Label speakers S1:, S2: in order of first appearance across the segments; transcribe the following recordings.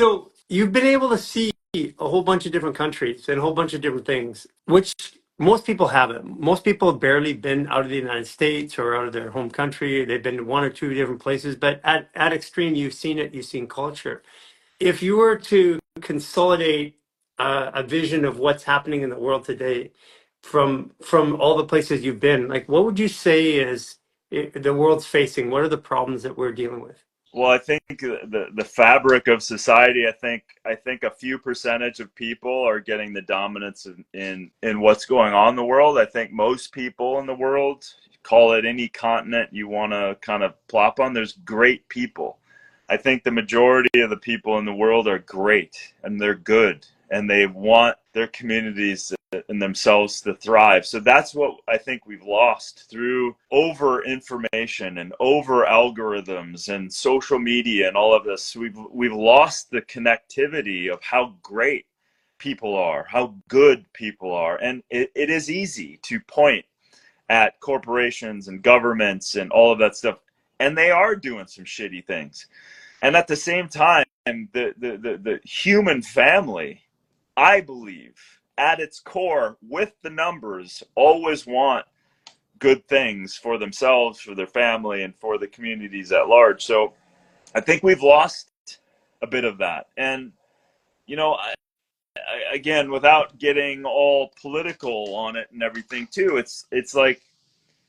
S1: So you've been able to see a whole bunch of different countries and a whole bunch of different things, which most people haven't. Most people have barely been out of the United States or out of their home country. They've been to one or two different places, but at extreme, you've seen it, you've seen culture. If you were to consolidate a vision of what's happening in the world today from all the places you've been, like what would you say is the world's facing? What are the problems that we're dealing with?
S2: Well, I think the fabric of society, I think a few percentage of people are getting the dominance in what's going on in the world. I think most people in the world, call it any continent you want to kind of plop on, there's great people. I think the majority of the people in the world are great and they're good and they want their communities and themselves to thrive. So that's what I think we've lost through over information and over algorithms and social media and all of this. We've lost the connectivity of how great people are, how good people are. And it is easy to point at corporations and governments and all of that stuff. And they are doing some shitty things. And at the same time, the human family, I believe, at its core, with the numbers, always want good things for themselves, for their family, and for the communities at large. So I think we've lost a bit of that. And, you know, again, without getting all political on it and everything too, it's like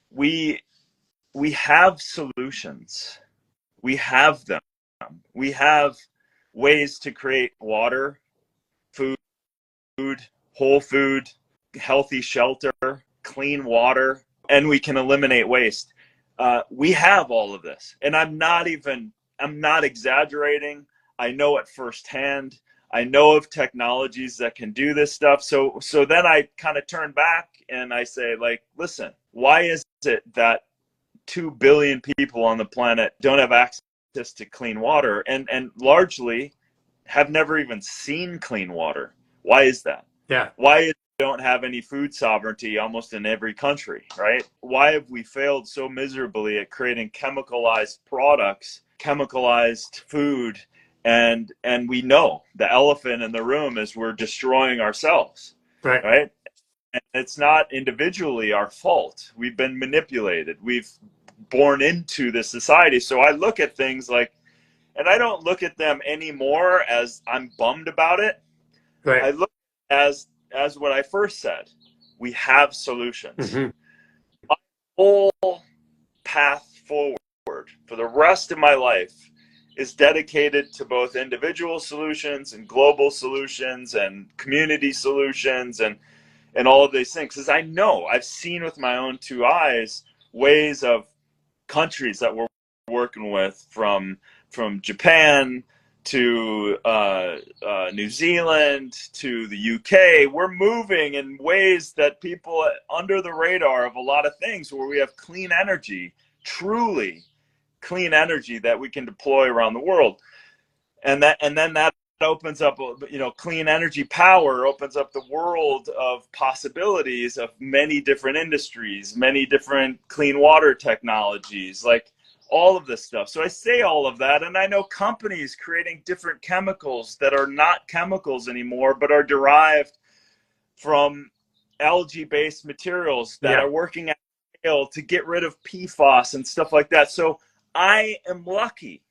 S2: we have solutions. We have them. We have ways to create water, food, whole food, healthy shelter, clean water, and we can eliminate waste. We have all of this. And I'm not exaggerating. I know it firsthand. I know of technologies that can do this stuff. So then I kind of turn back and I say, like, listen, why is it that 2 billion people on the planet don't have access to clean water and largely have never even seen clean water? Why is that?
S1: Yeah.
S2: Why don't have any food sovereignty almost in every country, right? Why have we failed so miserably at creating chemicalized products, chemicalized food, and we know the elephant in the room is we're destroying ourselves, right? And it's not individually our fault. We've been manipulated. We've born into this society. So I look at things like, and I don't look at them anymore as I'm bummed about it.
S1: Right.
S2: I look as what I first said. We have solutions.
S1: Mm-hmm.
S2: My whole path forward for the rest of my life is dedicated to both individual solutions and global solutions and community solutions and all of these things. Because I know, I've seen with my own two eyes ways of countries that we're working with, from Japan to New Zealand to the UK. We're moving in ways that people under the radar of a lot of things, where we have clean energy, truly clean energy that we can deploy around the world. And then that opens up, you know, clean energy power opens up the world of possibilities of many different industries, many different clean water technologies, like all of this stuff. So I say all of that, and I know companies creating different chemicals that are not chemicals anymore, but are derived from algae-based materials that are working at scale to get rid of PFAS and stuff like that. So I am lucky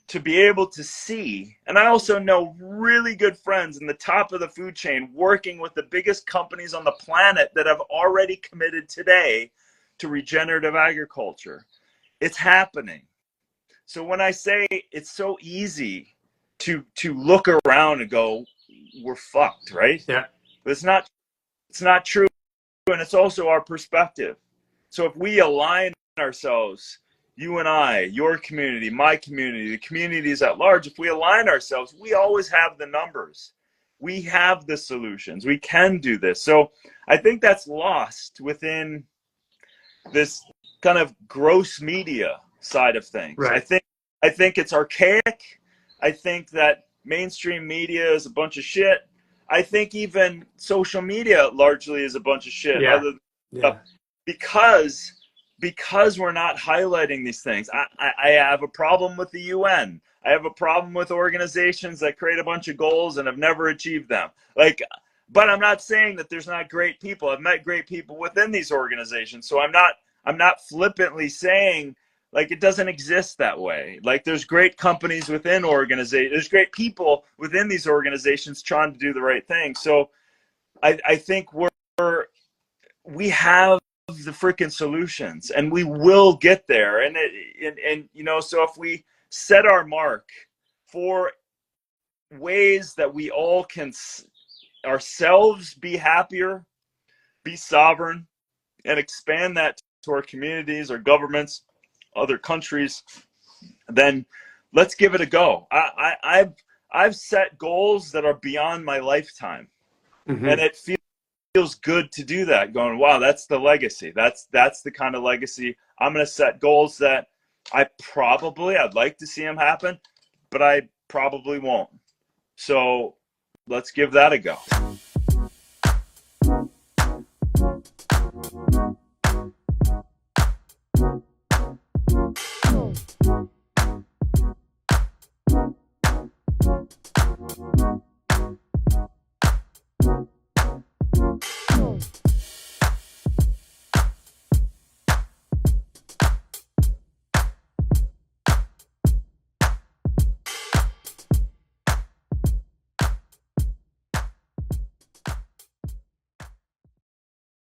S2: to be able to see, and I also know really good friends in the top of the food chain working with the biggest companies on the planet that have already committed today to regenerative agriculture. It's happening. So when I say it's so easy to look around and go, we're fucked, right?
S1: Yeah.
S2: But it's not true, and it's also our perspective. So if we align ourselves, you and I, your community, my community, the communities at large, if we align ourselves, we always have the numbers. We have the solutions. We can do this. So I think that's lost within this kind of gross media side of things.
S1: Right.
S2: I think it's archaic. I think that mainstream media is a bunch of shit. I think even social media largely is a bunch of shit.
S1: Yeah.
S2: Because we're not highlighting these things. I have a problem with the UN. I have a problem with organizations that create a bunch of goals and have never achieved them. Like, but I'm not saying that there's not great people. I've met great people within these organizations. So I'm not flippantly saying like it doesn't exist that way. Like there's great companies within organizations. There's great people within these organizations trying to do the right thing. So I think we have the freaking solutions and we will get there. And you know, so if we set our mark for ways that we all can ourselves be happier, be sovereign, and expand that to our communities, our governments, other countries, then let's give it a go. I've set goals that are beyond my lifetime, and it feels good to do that. Going, wow, that's the legacy. That's the kind of legacy I'm going to set goals that I'd like to see them happen, but I probably won't. So let's give that a go.